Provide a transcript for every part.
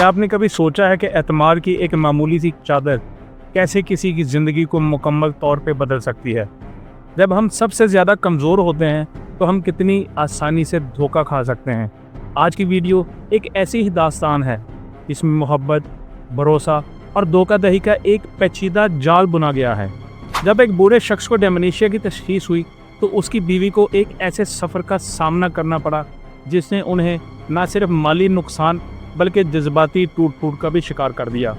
क्या आपने कभी सोचा है कि एतमाद की एक मामूली सी चादर कैसे किसी की ज़िंदगी को मुकम्मल तौर पे बदल सकती है? जब हम सबसे ज़्यादा कमज़ोर होते हैं तो हम कितनी आसानी से धोखा खा सकते हैं। आज की वीडियो एक ऐसी ही दास्तान है जिसमें मोहब्बत, भरोसा और धोखाधड़ी का एक पेचीदा जाल बुना गया है। जब एक बूढ़े शख्स को डेमेंशिया की तशख़ीस हुई तो उसकी बीवी को एक ऐसे सफ़र का सामना करना पड़ा जिसने उन्हें न सिर्फ माली नुकसान बल्कि जज्बाती टूट फूट का भी शिकार कर दिया।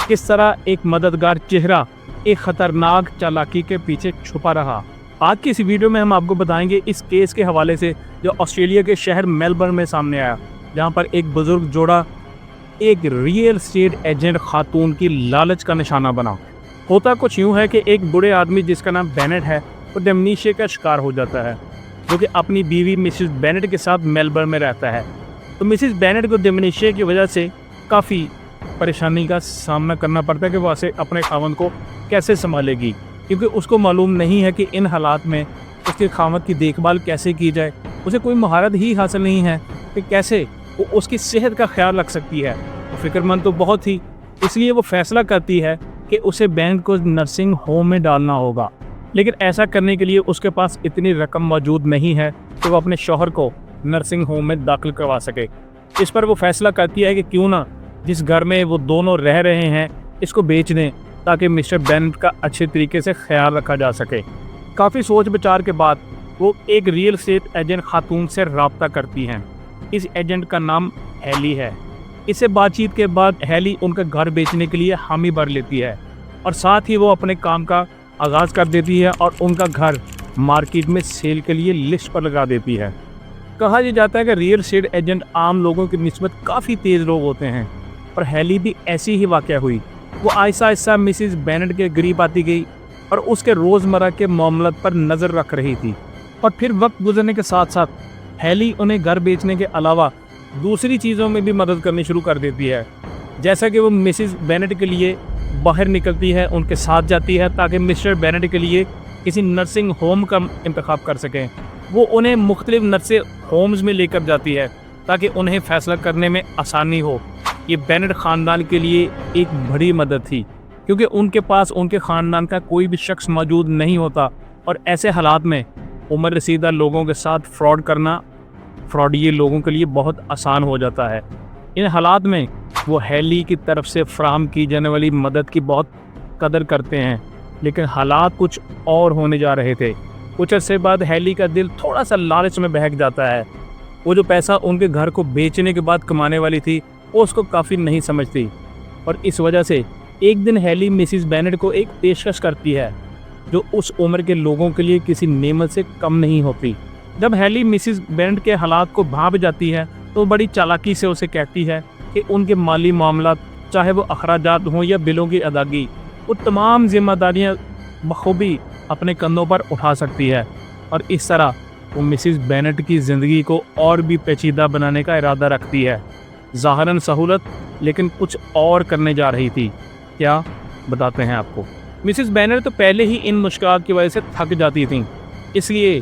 किस तरह एक मददगार चेहरा एक ख़तरनाक चालाकी के पीछे छुपा रहा। आज की इस वीडियो में हम आपको बताएंगे इस केस के हवाले से जो ऑस्ट्रेलिया के शहर मेलबर्न में सामने आया, जहां पर एक बुजुर्ग जोड़ा एक रियल एस्टेट एजेंट खातून की लालच का निशाना बना। होता कुछ यूँ है कि एक बूढ़े आदमी जिसका नाम बेनेट है वो डेमेंशिया का शिकार हो जाता है, जो कि अपनी बीवी मिसेस बेनेट के साथ मेलबर्न में रहता है। तो मिसेस बेनेट को डेमेंशिया की वजह से काफ़ी परेशानी का सामना करना पड़ता है कि वो ऐसे अपने खावंद को कैसे संभालेगी, क्योंकि उसको मालूम नहीं है कि इन हालात में उसके खावंद की देखभाल कैसे की जाए। उसे कोई महारत ही हासिल नहीं है कि कैसे वो उसकी सेहत का ख्याल रख सकती है। वो फिक्रमंद तो बहुत ही, इसलिए वो फैसला करती है कि उसे बेनेट को नर्सिंग होम में डालना होगा, लेकिन ऐसा करने के लिए उसके पास इतनी रकम मौजूद नहीं है कि वो अपने शौहर को नर्सिंग होम में दाखिल करवा सके। इस पर वो फैसला करती है कि क्यों ना जिस घर में वो दोनों रह रहे हैं इसको बेच दें ताकि मिस्टर बेनेट का अच्छे तरीके से ख्याल रखा जा सके। काफ़ी सोच विचार के बाद वो एक रियल एस्टेट एजेंट खातून से रब्ता करती हैं। इस एजेंट का नाम हेली है। इससे बातचीत के बाद हेली उनका घर बेचने के लिए हामी भर लेती है और साथ ही वो अपने काम का आगाज़ कर देती है और उनका घर मार्केट में सेल के लिए लिस्ट पर लगा देती है। कहा यह जाता है कि रियल एस्टेट एजेंट आम लोगों की निस्बत काफ़ी तेज़ लोग होते हैं और हेली भी ऐसी ही वाक़या हुई। वो आहिस्ता आहिस्ता मिसेस बेनेट के करीब आती गई और उसके रोज़मर्रा के मामलों पर नज़र रख रही थी। और फिर वक्त गुजरने के साथ साथ हेली उन्हें घर बेचने के अलावा दूसरी चीज़ों में भी मदद करनी शुरू कर देती है। जैसा कि वो मिसेस बेनेट के लिए बाहर निकलती है, उनके साथ जाती है ताकि मिस्टर बेनेट के लिए किसी नर्सिंग होम का इंतखाब कर सकें। वो उन्हें मुख्तलिफ नर्सिंग होम्स में लेकर जाती है ताकि उन्हें फ़ैसला करने में आसानी हो। ये बेनेट ख़ानदान के लिए एक बड़ी मदद थी, क्योंकि उनके पास उनके ख़ानदान का कोई भी शख्स मौजूद नहीं होता और ऐसे हालात में उम्र रसीदा लोगों के साथ फ्रॉडिये लोगों के लिए बहुत आसान हो जाता है। इन हालात में वो हेली की तरफ से फराहम की जाने वाली मदद की बहुत कदर करते हैं, लेकिन हालात कुछ और होने जा रहे थे। कुछ अर्से बाद हेली का दिल थोड़ा सा लालच में बहक जाता है। वो जो पैसा उनके घर को बेचने के बाद कमाने वाली थी वो उसको काफ़ी नहीं समझती और इस वजह से एक दिन हेली मिसेस बेनेट को एक पेशकश करती है जो उस उम्र के लोगों के लिए किसी नेमत से कम नहीं होती। जब हेली मिसेस बेनेट के हालात को भांप जाती है तो बड़ी चालाकी से उसे कहती है कि उनके माली मामला, चाहे वो अखराजात हों या बिलों की अदायगी, वो तमाम जिम्मेदारियाँ बखूबी अपने कंधों पर उठा सकती है। और इस तरह वो मिसेस बेनेट की ज़िंदगी को और भी पेचीदा बनाने का इरादा रखती है। ज़ाहिरन सहूलत, लेकिन कुछ और करने जा रही थी। क्या बताते हैं आपको। मिसेस बेनेट तो पहले ही इन मुश्किलात की वजह से थक जाती थीं, इसलिए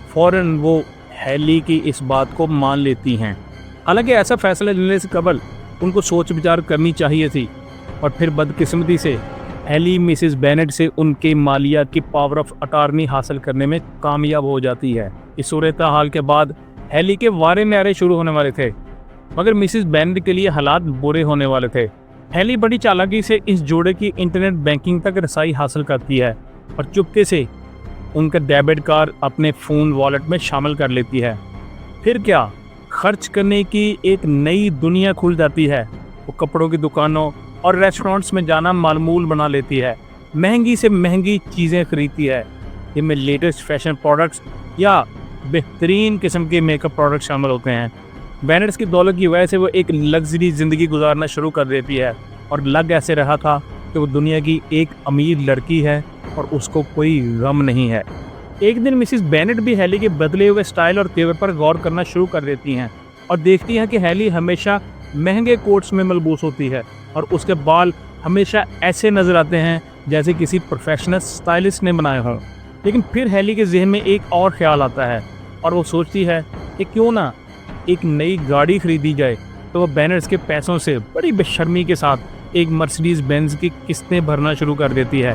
फ़ौरन वो हेली की इस बात को मान लेती हैं। हालांकि ऐसा फ़ैसला लेने से कबल उनको सोच विचार करनी चाहिए थी और फिर बदकिस्मती से हेली मिसेस बेनेट से उनके मालियात की पावर ऑफ अटार्नी हासिल करने में कामयाब हो जाती है। इस सूरत हाल के बाद हेली के वारे न्यारे शुरू होने वाले थे, मगर मिसेस बेनेट के लिए हालात बुरे होने वाले थे। हेली बड़ी चालाकी से इस जोड़े की इंटरनेट बैंकिंग तक रसाई हासिल करती है और चुपके से उनका डेबिट कार्ड अपने फ़ोन वॉलेट में शामिल कर लेती है। फिर क्या, खर्च करने की एक नई दुनिया खुल जाती है। वो कपड़ों की दुकानों और रेस्टोरेंट्स में जाना मामूल बना लेती है। महंगी से महंगी चीज़ें खरीदती है, जिनमें लेटेस्ट फैशन प्रोडक्ट्स या बेहतरीन किस्म के मेकअप प्रोडक्ट शामिल होते हैं। बेनेट्स की दौलत की वजह से वो एक लग्जरी ज़िंदगी गुजारना शुरू कर देती है और लग ऐसे रहा था कि वो दुनिया की एक अमीर लड़की है और उसको कोई गम नहीं है। एक दिन मिसेस बेनेट भी हेली के बदले हुए स्टाइल और तेवर पर गौर करना शुरू कर देती हैं और देखती हैं कि हेली हमेशा महंगे कोट्स में मलबूस होती है और उसके बाल हमेशा ऐसे नज़र आते हैं जैसे किसी प्रोफेशनल स्टाइलिस्ट ने बनाए हों। लेकिन फिर हेली के जहन में एक और ख्याल आता है और वो सोचती है कि क्यों ना एक नई गाड़ी खरीदी जाए تو وہ بینرز کے پیسوں سے بڑی بے-شرمی کے ساتھ ایک مرسیڈیز بینز کی قسطیں بھرنا شروع کر دیتی ہے۔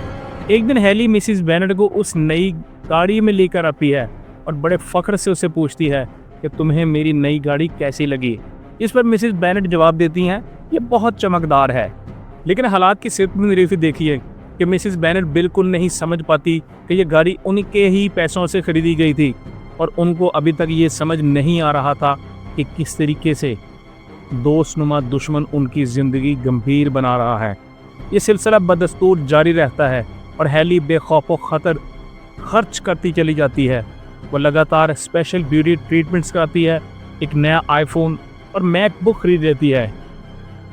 ایک دن ہیلی مسز بینٹ کو اس نئی گاڑی میں لے کر آتی ہے اور بڑے فخر سے اسے پوچھتی ہے کہ تمہیں میری نئی گاڑی کیسی لگی؟ اس پر مسز بینٹ جواب دیتی ہیں یہ بہت چمکدار ہے۔ لیکن حالات کی صرف ریفی دیکھیے کہ مسز بینٹ بالکل نہیں سمجھ پاتی کہ یہ گاڑی ان کے ہی پیسوں سے خریدی گئی تھی، اور ان کو ابھی تک یہ سمجھ نہیں آ رہا تھا کہ کس طریقے سے دوست نما دشمن ان کی زندگی گمبھیر بنا رہا ہے۔ یہ سلسلہ بدستور جاری رہتا ہے اور ہیلی بے خوف و خطر خرچ کرتی چلی جاتی ہے۔ وہ لگاتار اسپیشل بیوٹی ٹریٹمنٹس کراتی ہے، ایک نیا آئی فون اور میک بک خرید لیتی ہے۔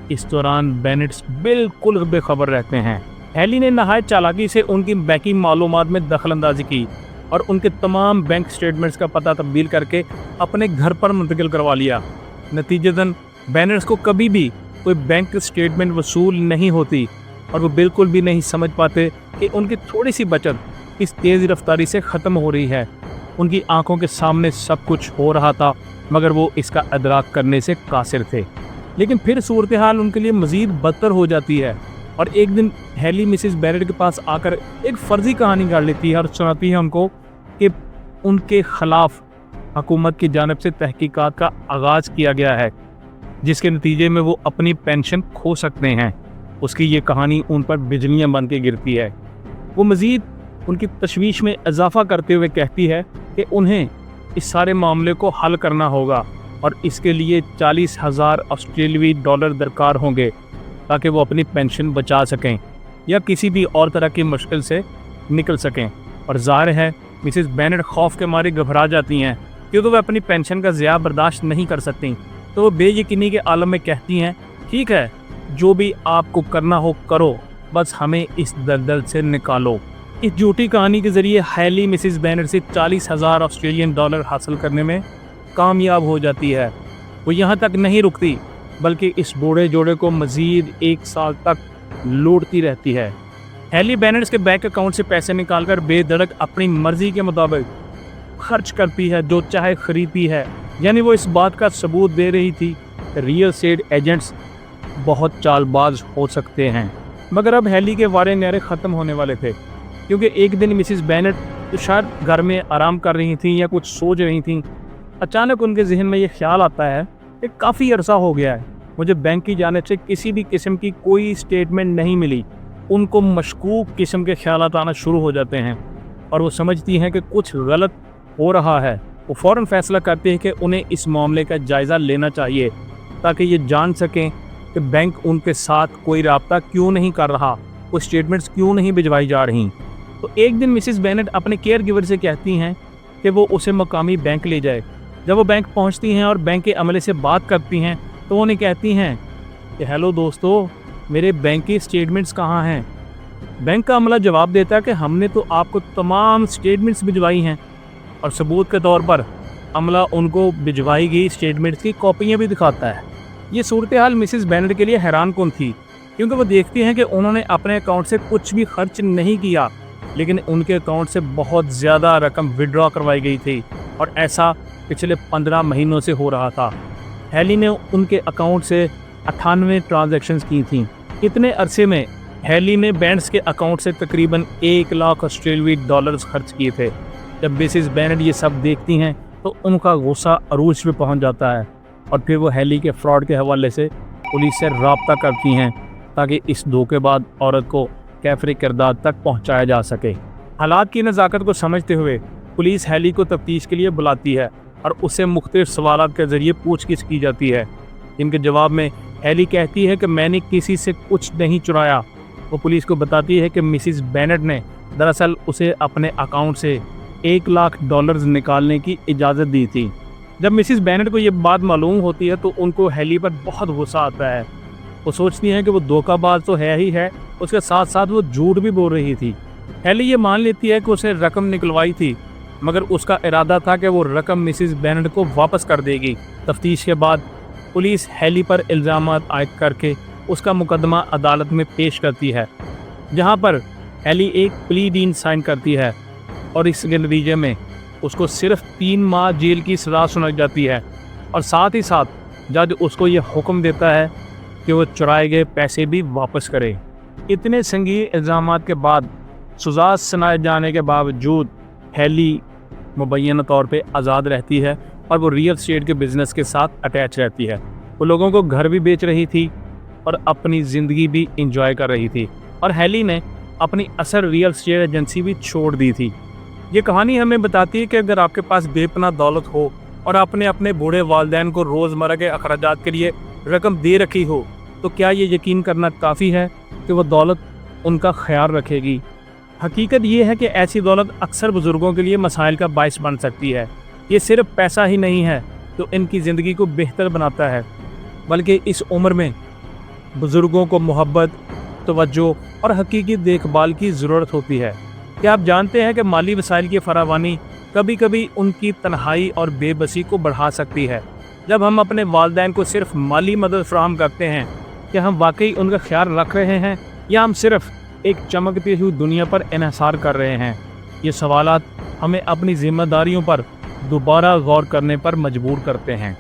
اس دوران بینٹس بالکل بے خبر رہتے ہیں۔ ہیلی نے نہایت چالاکی سے ان کی بینکنگ معلومات میں دخل اندازی کی اور ان کے تمام بینک سٹیٹمنٹس کا پتہ تبدیل کر کے اپنے گھر پر منتقل کروا لیا۔ نتیجتاً بینٹس کو کبھی بھی کوئی بینک سٹیٹمنٹ وصول نہیں ہوتی اور وہ بالکل بھی نہیں سمجھ پاتے کہ ان کی تھوڑی سی بچت اس تیز رفتاری سے ختم ہو رہی ہے۔ ان کی آنکھوں کے سامنے سب کچھ ہو رہا تھا مگر وہ اس کا ادراک کرنے سے قاصر تھے۔ لیکن پھر صورتحال ان کے لیے مزید بدتر ہو جاتی ہے اور ایک دن ہیلی مسز بینٹ کے پاس آ کر ایک فرضی کہانی گاڑ لیتی ہے اور سناتی ہے ان کو کہ ان کے خلاف حکومت کی جانب سے تحقیقات کا آغاز کیا گیا ہے جس کے نتیجے میں وہ اپنی پینشن کھو سکتے ہیں۔ اس کی یہ کہانی ان پر بجلیاں بن کے گرتی ہے۔ وہ مزید ان کی تشویش میں اضافہ کرتے ہوئے کہتی ہے کہ انہیں اس سارے معاملے کو حل کرنا ہوگا اور اس کے لیے 40,000 آسٹریلوی ڈالر درکار ہوں گے تاکہ وہ اپنی پینشن بچا سکیں یا کسی بھی اور طرح کی مشکل سے نکل سکیں۔ اور ظاہر ہے مسز بینٹ خوف کے مارے گھبرا جاتی ہیں کیونکہ وہ اپنی پینشن کا ضیاع برداشت نہیں کر سکتی۔ تو وہ بے یقینی کے عالم میں کہتی ہیں ٹھیک ہے جو بھی آپ کو کرنا ہو کرو، بس ہمیں اس دلدل سے نکالو۔ اس جھوٹی کہانی کے ذریعے ہیلی مسز بینٹ سے 40,000 آسٹریلین ڈالر حاصل کرنے میں کامیاب ہو جاتی ہے۔ وہ یہاں تک نہیں رکتی بلکہ اس بوڑھے جوڑے کو مزید 1 سال تک لوٹتی رہتی ہے۔ ہیلی بینٹ کے بینک اکاؤنٹ سے پیسے نکال کر بے دھڑک اپنی مرضی کے مطابق خرچ کرتی ہے، جو چاہے خریدتی ہے۔ یعنی وہ اس بات کا ثبوت دے رہی تھی کہ ریئل اسٹیٹ ایجنٹس بہت چال باز ہو سکتے ہیں۔ مگر اب ہیلی کے وارے نیرے ختم ہونے والے تھے کیونکہ ایک دن مسز بینٹ جو شاید گھر میں آرام کر رہی تھیں یا کچھ سوچ رہی تھیں، اچانک ان کے ذہن میں یہ خیال آتا ہے کہ کافی عرصہ ہو گیا ہے مجھے بینک کی جانب سے کسی بھی قسم کی کوئی اسٹیٹمنٹ نہیں ملی۔ ان کو مشکوک قسم کے خیالات آنا شروع ہو جاتے ہیں اور وہ سمجھتی ہیں کہ کچھ غلط ہو رہا ہے۔ وہ فوراً فیصلہ کرتے ہیں کہ انہیں اس معاملے کا جائزہ لینا چاہیے تاکہ یہ جان سکیں کہ بینک ان کے ساتھ کوئی رابطہ کیوں نہیں کر رہا، وہ اسٹیٹمنٹس کیوں نہیں بھجوائی جا رہی۔ تو ایک دن مسز بینٹ اپنے کیئر گیور سے کہتی ہیں کہ وہ اسے مقامی بینک لے جائے۔ جب وہ بینک پہنچتی ہیں اور بینک کے عملے سے بات کرتی ہیں تو وہ انہیں کہتی ہیں کہ ہیلو دوستو، میرے بینک کی اسٹیٹمنٹس کہاں ہیں؟ بینک کا عملہ جواب دیتا ہے کہ ہم نے تو آپ کو تمام اسٹیٹمنٹس بھجوائی ہیں، اور ثبوت کے طور پر عملہ ان کو بھجوائی گئی اسٹیٹمنٹس کی کاپیاں بھی دکھاتا ہے۔ یہ صورتحال مسز بینٹ کے لیے حیران کن تھی کیونکہ وہ دیکھتی ہیں کہ انہوں نے اپنے اکاؤنٹ سے کچھ بھی خرچ نہیں کیا، لیکن ان کے اکاؤنٹ سے بہت زیادہ رقم وڈرا کروائی گئی تھی، اور ایسا پچھلے 15 مہینوں سے ہو رہا تھا۔ ہیلی نے ان کے اکاؤنٹ سے 98 ٹرانزیکشنز کی تھیں۔ اتنے عرصے میں ہیلی نے بینٹس کے اکاؤنٹ سے تقریباً 1 لاکھ آسٹریلوی ڈالرز خرچ کیے تھے۔ جب مسز بینٹ یہ سب دیکھتی ہیں تو ان کا غصہ عروج پہ پہنچ جاتا ہے اور پھر وہ ہیلی کے فراڈ کے حوالے سے پولیس سے رابطہ کرتی ہیں تاکہ اس دھوکے بعد عورت کو کیفر کردار تک پہنچایا جا سکے۔ حالات کی نزاکت کو سمجھتے ہوئے پولیس ہیلی کو تفتیش کے لیے بلاتی ہے اور اسے مختلف سوالات کے ذریعے پوچھ گچھ کی جاتی ہے، جن کے جواب میں ہیلی کہتی ہے کہ میں نے کسی سے کچھ نہیں چرایا۔ وہ پولیس کو بتاتی ہے کہ مسز بینٹ نے دراصل اسے اپنے اکاؤنٹ سے 1 لاکھ ڈالرز نکالنے کی اجازت دی تھی۔ جب مسز بینٹ کو یہ بات معلوم ہوتی ہے تو ان کو ہیلی پر بہت غصہ آتا ہے۔ وہ سوچتی ہیں کہ وہ دھوکہ باز تو ہے ہی ہے، اس کے ساتھ ساتھ وہ جھوٹ بھی بول رہی تھی۔ ہیلی یہ مان لیتی ہے کہ اسے رقم نکلوائی تھی، مگر اس کا ارادہ تھا کہ وہ رقم مسز بینٹ کو واپس کر دے گی۔ تفتیش کے بعد پولیس ہیلی پر الزامات عائد کر کے اس کا مقدمہ عدالت میں پیش کرتی ہے، جہاں پر ہیلی ایک پلی ڈیل سائن کرتی ہے اور اس کے نتیجے میں اس کو صرف 3 ماہ جیل کی سزا سنائی جاتی ہے، اور ساتھ ہی ساتھ जज उसको ये हुक्म देता है कि वो चुराए गए पैसे भी वापस करे। इतने संगीन इल्ज़ामात के बाद सज़ा सुनाए जाने के बावजूद हेली मुबैना तौर पे आज़ाद रहती है और वो रियल एस्टेट के बिज़नेस के साथ अटैच रहती है। वो लोगों को घर भी बेच रही थी और अपनी ज़िंदगी भी इंजॉय कर रही थी, और हेली ने अपनी असल रियल एस्टेट एजेंसी भी छोड़ दी थी। ये कहानी हमें बताती है कि अगर आपके पास बेपनाह दौलत हो और आपने अपने बूढ़े वालिदैन को रोज़मर्रा के अखराजात के लिए रकम दे रखी हो, तो क्या ये यकीन करना काफ़ी है कि वह दौलत उनका ख्याल रखेगी? हकीकत ये है कि ऐसी दौलत अक्सर बुज़ुर्गों के लिए मसाइल का बायस बन सकती है। ये सिर्फ पैसा ही नहीं है तो इनकी ज़िंदगी को बेहतर बनाता है, बल्कि इस उम्र में बुज़ुर्गों को मोहब्बत, तवज्जो और हकीकी देखभाल की ज़रूरत होती है। क्या आप जानते हैं कि माली वसाइल की फरावानी कभी कभी उनकी तन्हाई और बेबसी को बढ़ा सकती है? जब हम अपने वालिदैन को सिर्फ माली मदद फराहम करते हैं, क्या हम वाकई उनका ख्याल रख रहे हैं या हम सिर्फ एक चमकती हुई दुनिया पर इन्हिसार कर रहे हैं? ये सवालात हमें अपनी जिम्मेदारियों पर दोबारा गौर करने पर मजबूर करते हैं।